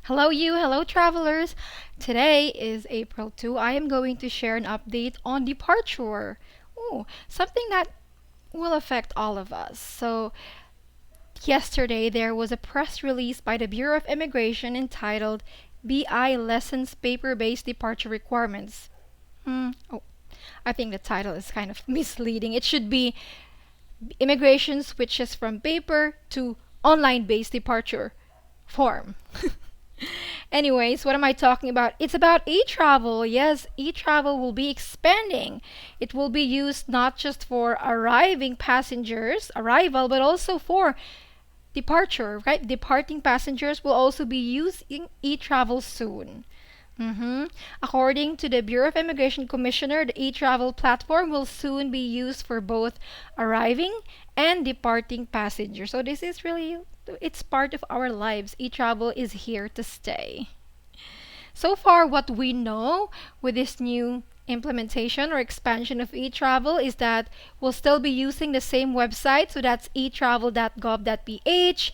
Hello travelers. Today is April 2. I am going to share an update on departure. Something that will affect all of us. Yesterday there was a press release by the Bureau of Immigration entitled BI Lessons Paper-Based Departure Requirements. I think the title is kind of misleading. It should be Immigration Switches from Paper to Online-Based Departure Form. Anyways, what am I talking about? It's about e-travel. Yes, e-travel will be expanding. It will be used not just for arriving passengers, arrival, but also for departure, right? Departing passengers will also be using e-travel soon. According to the Bureau of Immigration Commissioner, the e-travel platform will soon be used for both arriving and departing passengers. So this is really, it's part of our lives. E-travel is here to stay. So far, what we know with this new implementation or expansion of e-travel is that we'll still be using the same website. So that's etravel.gov.ph.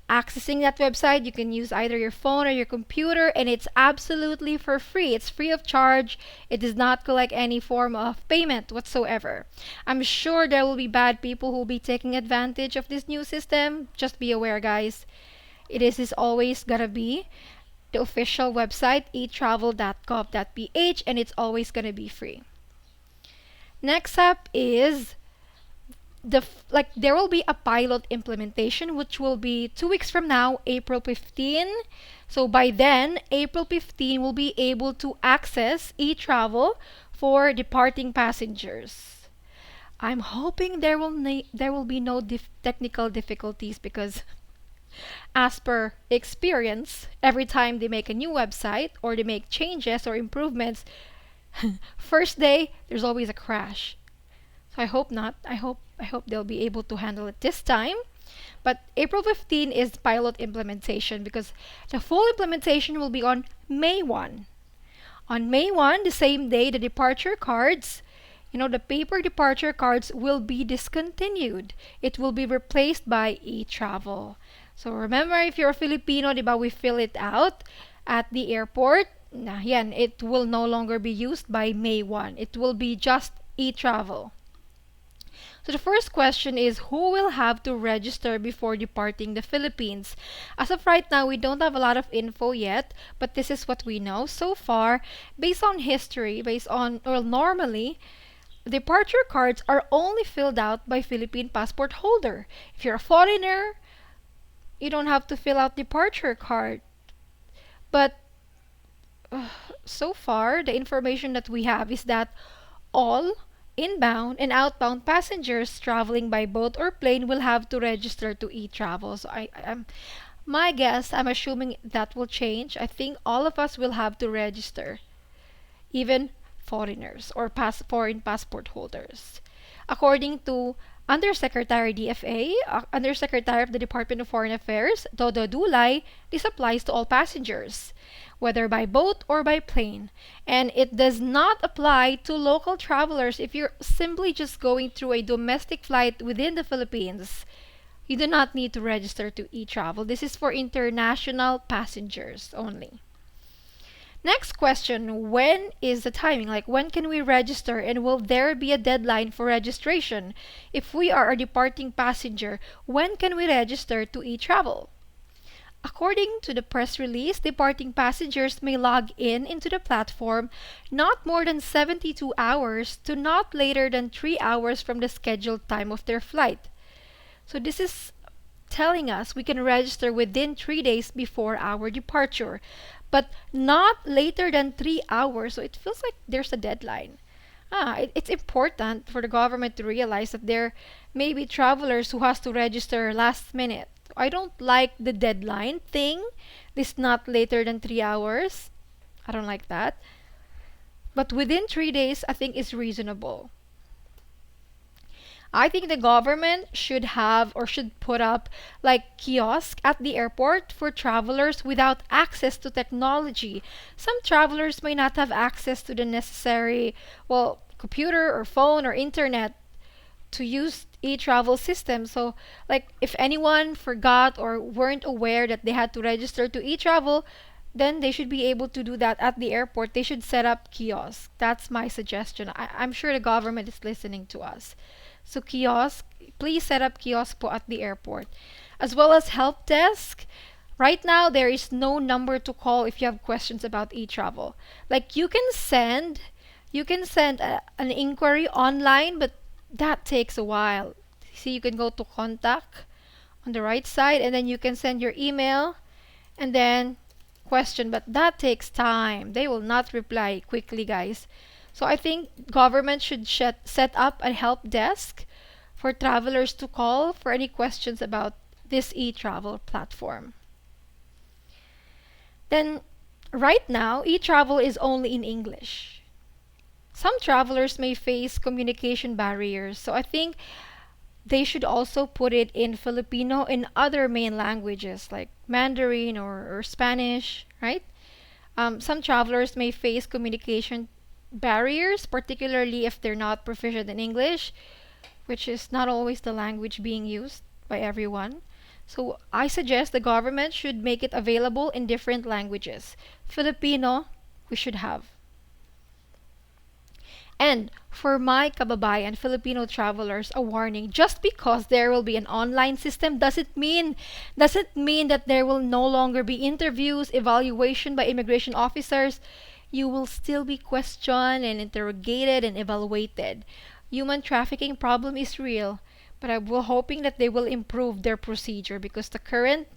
Accessing that website, you can use either your phone or your computer, and it's absolutely for free. It's free of charge. It does not collect any form of payment whatsoever. I'm sure there will be bad people who will be taking advantage of this new system. Just be aware, guys. It is always gonna be the official website, etravel.gov.ph, and it's always gonna be free. Next up is there will be a pilot implementation which will be 2 weeks from now, April 15. So by then, April 15 will be able to access e-travel for departing passengers. I'm hoping there will be no technical difficulties because as per experience, every time they make a new website or they make changes or improvements, first day there's always a crash. So I hope not. I hope they'll be able to handle it this time. But April 15 is pilot implementation because the full implementation will be on May 1. On May 1, the same day, the departure cards, the paper departure cards will be discontinued. It will be replaced by e-travel. So remember, if you're a Filipino, diba, we fill it out at the airport. Nah, yan, it will no longer be used by May 1. It will be just e-travel. So the first question is, who will have to register before departing the Philippines? As of right now, we don't have a lot of info yet, but this is what we know so far. Based on history, normally, departure cards are only filled out by Philippine passport holder. If you're a foreigner, you don't have to fill out departure card. But so far, the information that we have is that all inbound and outbound passengers traveling by boat or plane will have to register to e-travel. So my guess, I'm assuming that will change. I think all of us will have to register, even foreigners or foreign passport holders. According to Undersecretary DFA, Undersecretary of the Department of Foreign Affairs, Dodo Dulay, this applies to all passengers, whether by boat or by plane. And it does not apply to local travelers if you're simply just going through a domestic flight within the Philippines. You do not need to register to e-travel. This is for international passengers only. Next question, when is the timing? Like, when can we register, and will there be a deadline for registration? If we are a departing passenger, when can we register to e-travel? According to the press release, departing passengers may log into the platform not more than 72 hours to not later than 3 hours from the scheduled time of their flight. So this is telling us we can register within 3 days before our departure, but not later than 3 hours. So it feels like there's a deadline. It's important for the government to realize that there may be travelers who has to register last minute. I don't like the deadline thing. This not later than 3 hours. I don't like that. But within 3 days, I think is reasonable. I think the government should have or should put up like kiosk at the airport for travelers without access to technology. Some travelers may not have access to the necessary, computer or phone or internet to use e-travel system. So, like, if anyone forgot or weren't aware that they had to register to e-travel, then they should be able to do that at the airport. They should set up kiosks. That's my suggestion. I'm sure the government is listening to us. So kiosk, please set up kiosk po at the airport. As well as help desk. Right now, there is no number to call if you have questions about e-travel. Like you can send an inquiry online, but that takes a while. See, you can go to contact on the right side, and then you can send your email, and then question, but that takes time. They will not reply quickly, guys. So I think government should set up a help desk for travelers to call for any questions about this e-travel platform. Then right now, e-travel is only in English. Some travelers may face communication barriers. So I think they should also put it in Filipino in other main languages like Mandarin or Spanish, right? Some travelers may face communication barriers, particularly if they're not proficient in English, which is not always the language being used by everyone. So I suggest the government should make it available in different languages. Filipino, we should have. And for my kababayan Filipino travelers, a warning: just because there will be an online system doesn't mean that there will no longer be interviews, evaluation by immigration officers. You will still be questioned and interrogated and evaluated. Human trafficking problem is real, but I'm hoping that they will improve their procedure because the current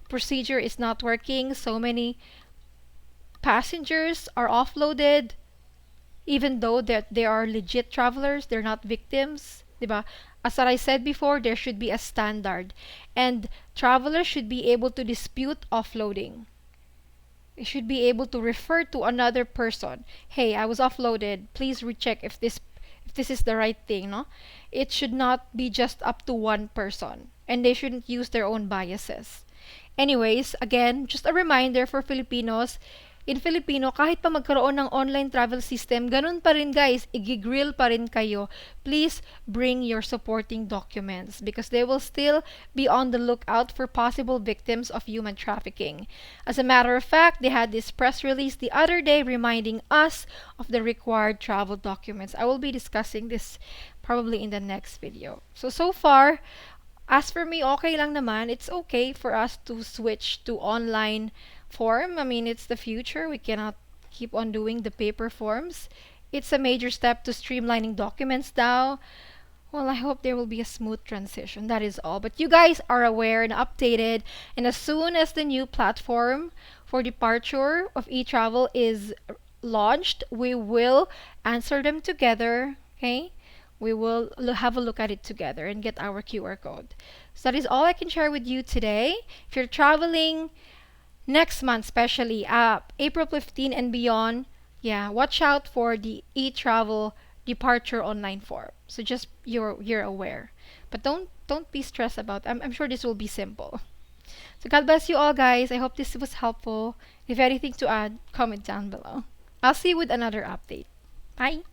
procedure is not working. So many passengers are offloaded even though that they are legit travelers, they're not victims, 'di ba? As what I said before, there should be a standard, and travelers should be able to dispute offloading. They should be able to refer to another person. Hey, I was offloaded. Please recheck if this is the right thing, no? It should not be just up to one person, and they shouldn't use their own biases. Anyways, again, just a reminder for Filipinos, in Filipino, kahit pa magkaroon ng online travel system, ganun pa rin guys, igigrill pa rin kayo. Please bring your supporting documents because they will still be on the lookout for possible victims of human trafficking. As a matter of fact, they had this press release the other day reminding us of the required travel documents. I will be discussing this probably in the next video. So far, as for me, okay lang naman. It's okay for us to switch to online form. I mean, it's the future. We cannot keep on doing the paper forms. It's a major step to streamlining documents now. Well, I hope there will be a smooth transition. That is all. But you guys are aware and updated. And as soon as the new platform for departure of e-travel is launched, we will answer them together. Okay? We will have a look at it together and get our QR code. So that is all I can share with you today. If you're traveling next month, especially April 15 and beyond, yeah, watch out for the e-travel departure online form. So just you're aware, but don't be stressed about. I'm sure this will be simple. So God bless you all, guys. I hope this was helpful. If anything to add, comment down below. I'll see you with another update. Bye.